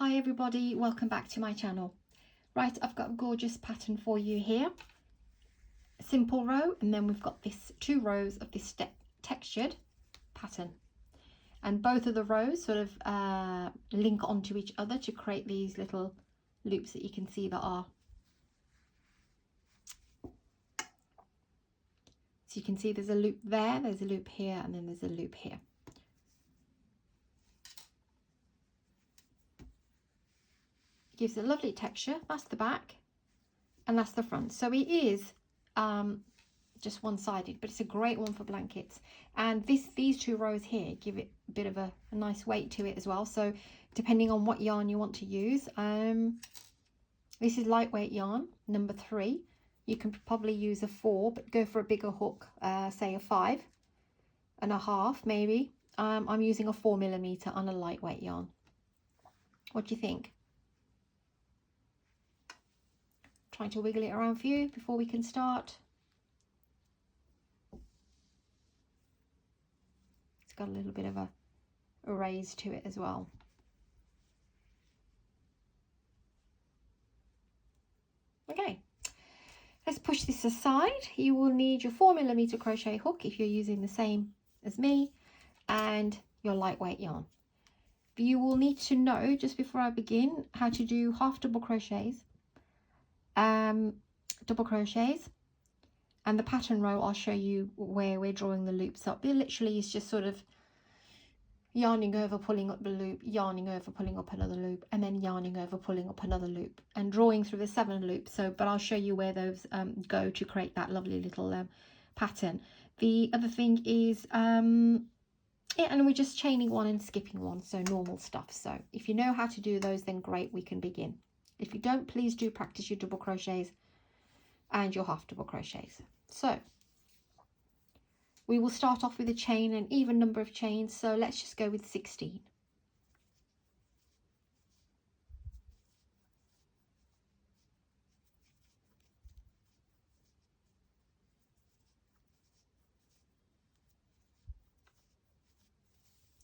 Hi everybody, welcome back to my channel. Right, I've got a gorgeous pattern for you here. A simple row, and then we've got this 2 rows of this textured pattern. And both of the rows sort of link onto each other to create these little loops that you can see that are. So you can see there's a loop there, there's a loop here, and then there's a loop here. Gives a lovely texture. That's the back and that's the front. So it is just one-sided, but it's a great one for blankets. And these 2 rows here give it a bit of a nice weight to it as well. So depending on what yarn you want to use, this is lightweight yarn number 3. You can probably use a 4, but go for a bigger hook, say a 5.5 maybe. I'm using a 4mm on a lightweight yarn. What do you think? Trying to wiggle it around for you before we can start. It's got a little bit of a raise to it as well. Okay, let's push this aside. You will need your 4mm crochet hook if you're using the same as me, and your lightweight yarn. You will need to know, just before I begin, how to do half double crochets, double crochets, and the pattern row. I'll show you where we're drawing the loops up. It literally is just sort of yarning over, pulling up the loop, yarning over, pulling up another loop, and then yarning over, pulling up another loop, and drawing through the 7 loops. So, but I'll show you where those go to create that lovely little pattern. The other thing is, yeah, and we're just chaining 1 and skipping 1, so normal stuff. So if you know how to do those, then great, we can begin. If you don't, please do practice your double crochets and your half double crochets. So we will start off with a chain, an even number of chains, so let's just go with 16.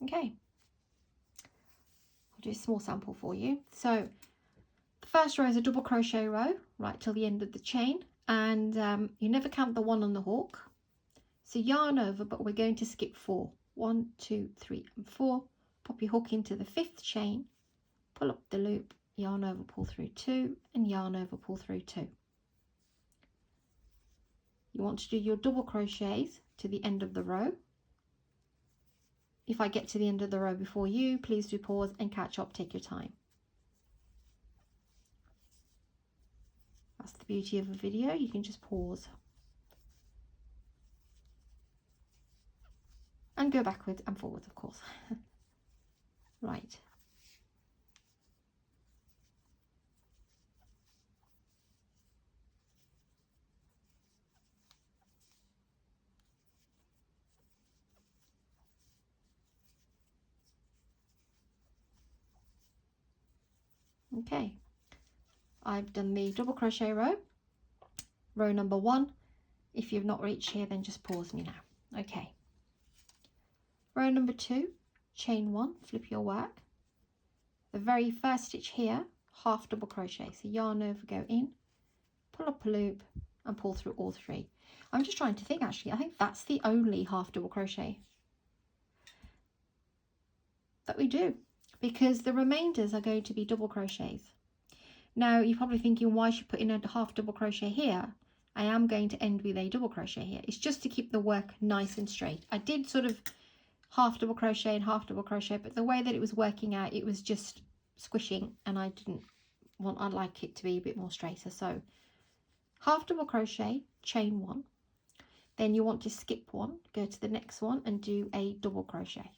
Okay, I'll do a small sample for you. So the first row is a double crochet row right till the end of the chain, and you never count the 1 on the hook. So yarn over, but we're going to skip 4. 1, 2, 3, and 4. Pop your hook into the 5th chain, pull up the loop, yarn over, pull through 2, and yarn over, pull through 2. You want to do your double crochets to the end of the row. If I get to the end of the row before you, please do pause and catch up, take your time. That's the beauty of a video, you can just pause and go backwards and forwards, of course. Right. Okay, I've done the double crochet row number 1. If you've not reached here, then just pause me now. Okay, row number 2, chain 1, flip your work. The very first stitch here, half double crochet, so yarn over, go in, pull up a loop, and pull through all 3. I'm just trying to think, actually, I think that's the only half double crochet that we do, because the remainders are going to be double crochets. Now you're probably thinking, why should put in a half double crochet here? I am going to end with a double crochet here. It's just to keep the work nice and straight. I did sort of half double crochet and half double crochet, but the way that it was working out, it was just squishing, and I'd like it to be a bit more straighter. So half double crochet, chain 1, then you want to skip 1, go to the next one and do a double crochet,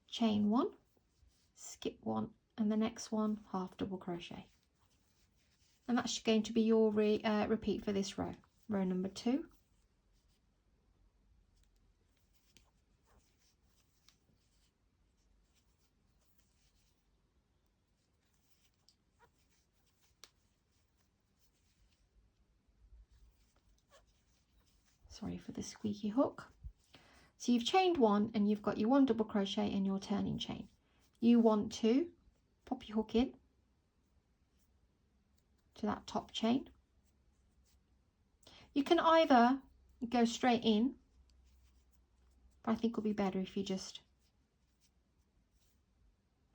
chain 1, skip 1, and the next one half double crochet. And that's going to be your repeat for this row number 2. Sorry for the squeaky hook. So you've chained 1 and you've got your 1 double crochet and your turning chain. you want to pop your hook in to that top chain. You can either go straight in, but I think it'll be better if you just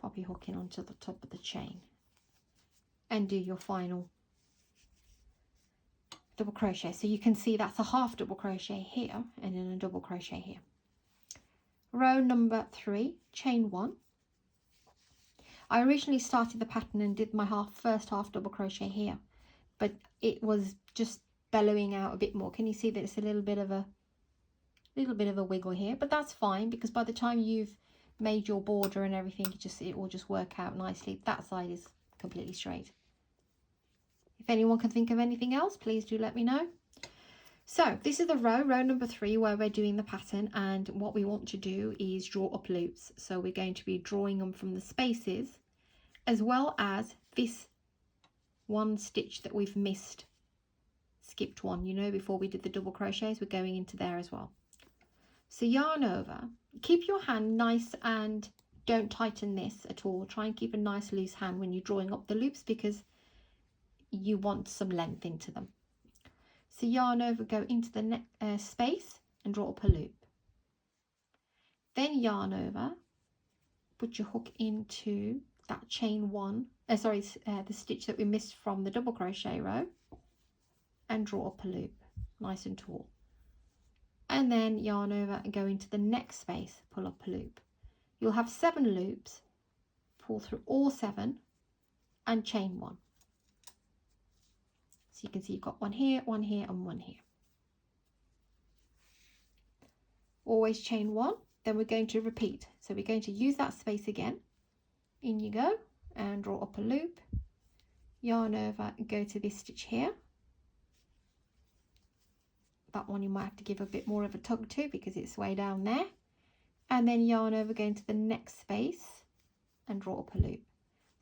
pop your hook in onto the top of the chain and do your final double crochet. So you can see that's a half double crochet here and then a double crochet here. Row number 3, chain 1. I originally started the pattern and did my first half double crochet here, but it was just bellowing out a bit more. Can you see that it's a little bit of a wiggle here? But that's fine, because by the time you've made your border and everything, it will just work out nicely. That side is completely straight. If anyone can think of anything else, please do let me know. So this is the row number 3, where we're doing the pattern, and what we want to do is draw up loops. So we're going to be drawing them from the spaces, as well as this one stitch that we've missed, skipped one, you know, before we did the double crochets. We're going into there as well. So yarn over, keep your hand nice and don't tighten this at all. Try and keep a nice loose hand when you're drawing up the loops, because you want some length into them. So yarn over, go into the next space and draw up a loop. Then yarn over, put your hook into that chain 1, the stitch that we missed from the double crochet row, and draw up a loop nice and tall. And then yarn over and go into the next space, pull up a loop. You'll have 7 loops, pull through all 7 and chain 1. So you can see you've got one here, one here and one here. Always chain 1, then we're going to repeat. So we're going to use that space again. In you go and draw up a loop, yarn over and go to this stitch here. That one you might have to give a bit more of a tug to because it's way down there. And then yarn over, go into the next space and draw up a loop.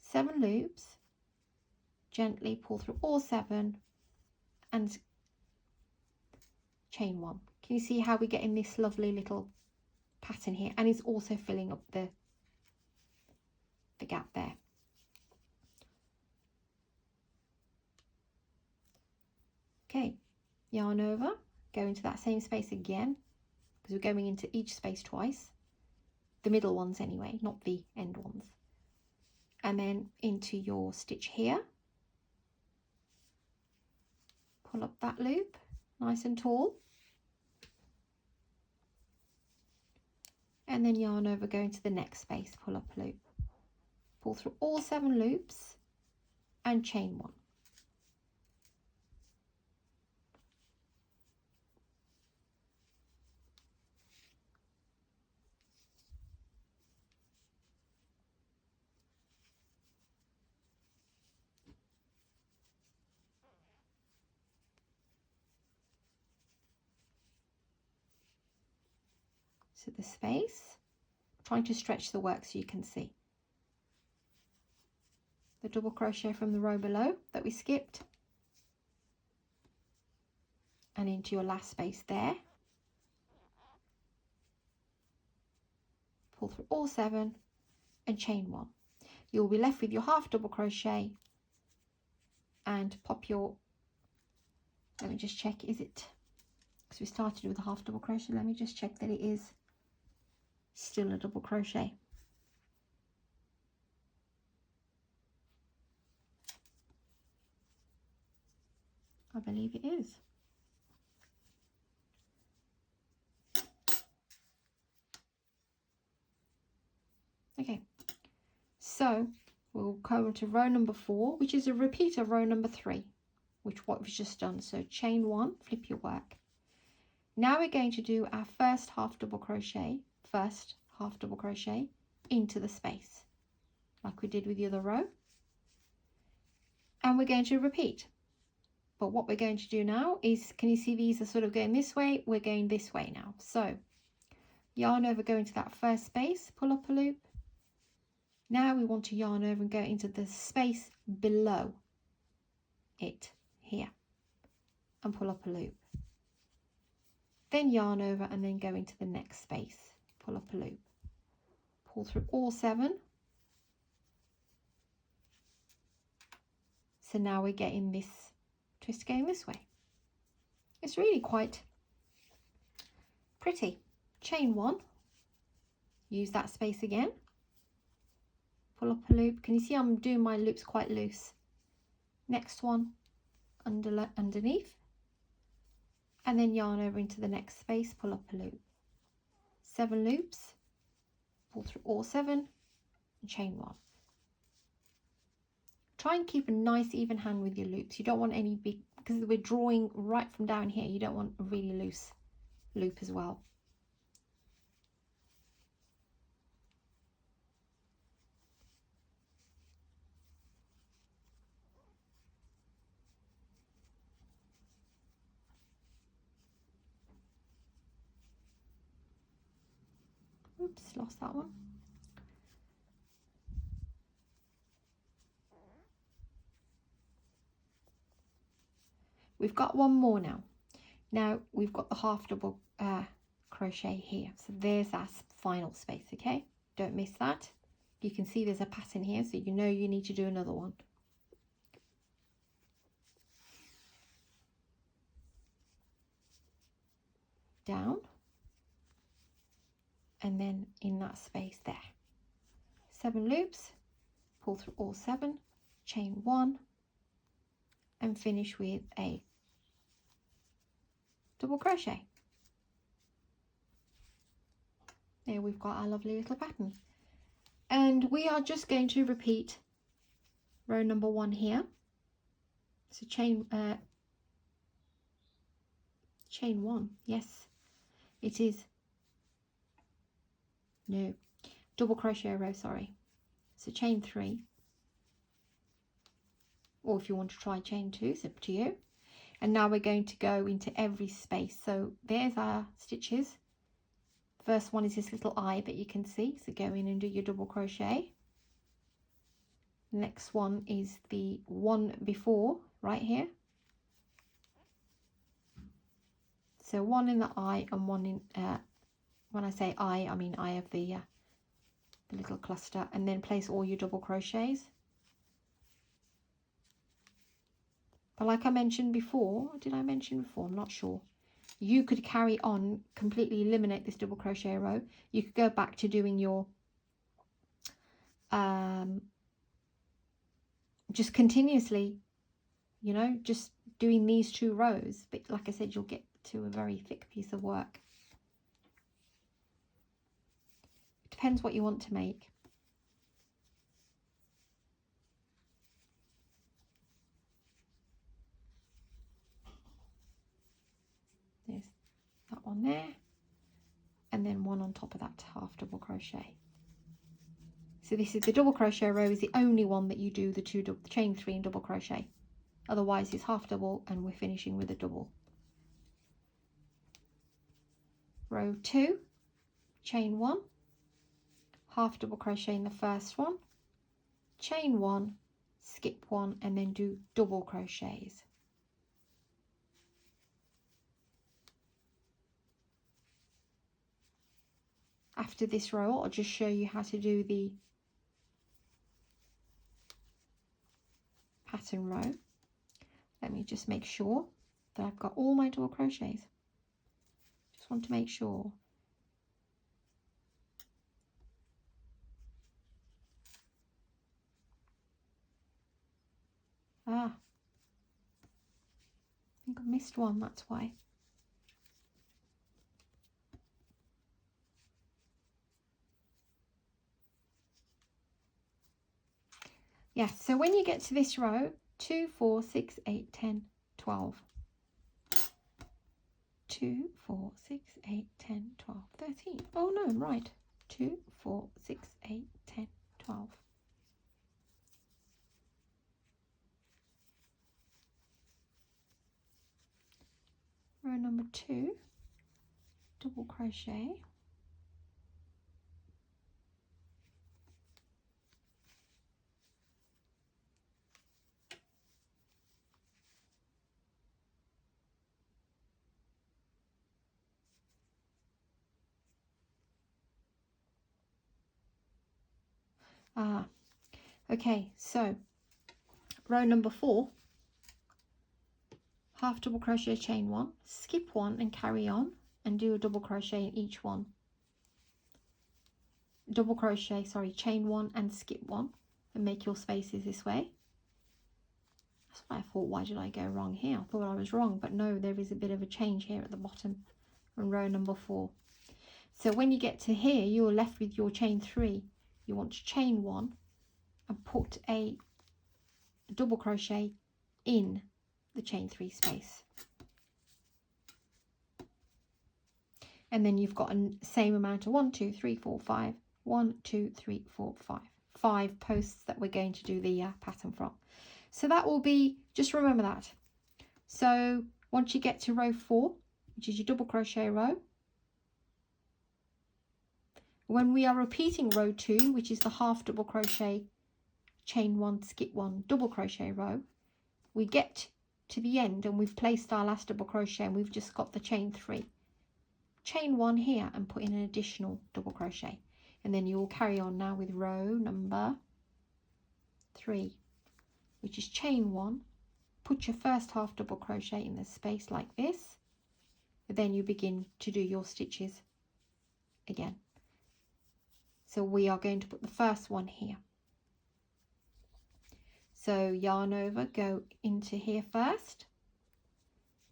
7 loops, gently pull through all 7 and chain 1. Can you see how we're getting this lovely little pattern here? And it's also filling up the gap there. Okay, yarn over, go into that same space again, because we're going into each space twice, the middle ones anyway, not the end ones, and then into your stitch here, pull up that loop nice and tall, and then yarn over, go into the next space, pull up a loop, pull through all 7 loops and chain 1. So the space, trying to stretch the work so you can see the double crochet from the row below that we skipped, and into your last space there, pull through all 7 and chain 1. You'll be left with your half double crochet and pop your, let me just check, is it, because we started with a half double crochet, let me just check that it is still a double crochet. I believe it is. Okay, so we'll go into row number 4, which is a repeat of row number 3, which what we've just done. So chain 1, flip your work. Now we're going to do our first half double crochet into the space, like we did with the other row, and we're going to repeat. But what we're going to do now is, can you see these are sort of going this way? We're going this way now. So yarn over, go into that first space, pull up a loop. Now we want to yarn over and go into the space below it here and pull up a loop. Then yarn over and then go into the next space, pull up a loop, pull through all 7 So now we're getting this twist going this way. It's really quite pretty. Chain 1, use that space again, pull up a loop. Can you see I'm doing my loops quite loose? Next one underneath, and then yarn over into the next space, pull up a loop. 7 loops, pull through all 7 and chain 1. Try and keep a nice even hand with your loops. You don't want any big, because we're drawing right from down here, you don't want a really loose loop as well. Oops, lost that one. We've got one more now. Now we've got the half double crochet here. So there's our final space, okay? Don't miss that. You can see there's a pattern here, so you know you need to do another one. Down. And then in that space there. 7 loops, pull through all 7, chain 1, and finish with a double crochet. There we've got our lovely little pattern. And we are just going to repeat row number 1 here. So chain 1, yes, it is. No, double crochet row, sorry. So chain 3, or if you want to try chain 2, it's up to you. And now we're going to go into every space. So there's our stitches. First one is this little eye that you can see, so go in and do your double crochet. Next one is the one before, right here. So one in the eye and one in, when I say eye, I mean eye of the little cluster, and then place all your double crochets. But like I mentioned before, did I mention before? I'm not sure. You could carry on, completely eliminate this double crochet row. You could go back to doing your, just continuously, you know, just doing these 2 rows. But like I said, you'll get to a very thick piece of work. It depends what you want to make. There's that one there, and then one on top of that half double crochet. So this is the double crochet row, is the only one that you do the chain 3 and double crochet. Otherwise it's half double and we're finishing with a double. Row 2, chain 1, half double crochet in the first one, chain 1, skip 1, and then do double crochets. After this row, I'll just show you how to do the pattern row. Let me just make sure that I've got all my double crochets. Just want to make sure. I think I missed one, that's why. Yes, so when you get to this row, 2, 4, 6, 8, 10, 12. 2, 4, 6, 8, 10, 12, 13. Oh no, I'm right. 2, 4, 6, 8, 10, 12. Row number 2, double crochet. Okay, so row number 4, half double crochet, chain 1, skip 1 and carry on, and do a double crochet in each one. Double crochet, sorry, chain 1 and skip 1, and make your spaces this way. That's why I thought, why did I go wrong here? I thought I was wrong, but no, there is a bit of a change here at the bottom on row number 4. So when you get to here, you're left with your chain 3. You want to chain 1 and put a double crochet in the chain 3 space. And then you've got a same amount of 1, 2, 3, 4, 5. 1, 2, 3, 4, 5. 5 posts that we're going to do the pattern from. So that will be, just remember that. So once you get to row 4, which is your double crochet row, when we are repeating row 2, which is the half double crochet, chain 1, skip 1, double crochet row, we get to the end and we've placed our last double crochet and we've just got the chain 3. Chain 1 here and put in an additional double crochet, and then you will carry on now with row number 3, which is chain 1, put your first half double crochet in the space like this, and then you begin to do your stitches again. So we are going to put the first one here. So yarn over, go into here first,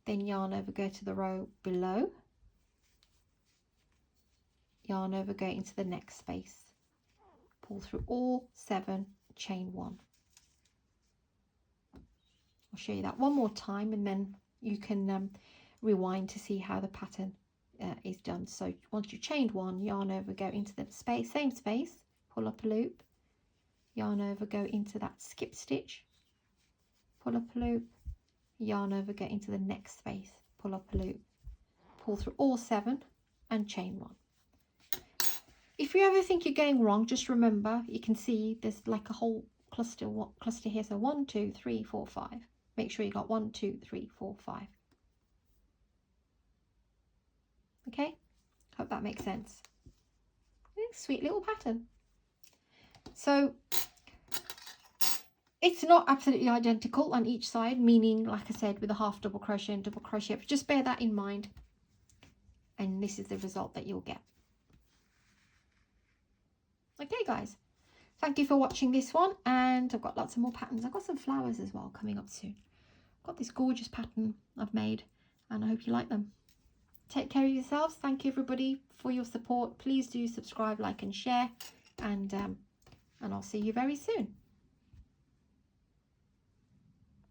then yarn over, go to the row below, yarn over, go into the next space, pull through all 7, chain 1. I'll show you that one more time, and then you can rewind to see how the pattern is done. So once you've chained 1, yarn over, go into the space, same space, pull up a loop, yarn over, go into that skip stitch, pull up a loop, yarn over, go into the next space, pull up a loop, pull through all 7 and chain 1. If you ever think you're going wrong, just remember, you can see there's like a whole cluster here. So 1, 2, 3, 4, 5. Make sure you got 1, 2, 3, 4, 5. Okay, hope that makes sense. Sweet little pattern. So it's not absolutely identical on each side, meaning, like I said, with a half double crochet and double crochet, but just bear that in mind, and this is the result that you'll get. Okay guys, thank you for watching this one, and I've got lots of more patterns. I've got some flowers as well coming up soon. I've got this gorgeous pattern I've made, and I hope you like them. Take care of yourselves. Thank you everybody for your support. Please do subscribe, like and share, and I'll see you very soon.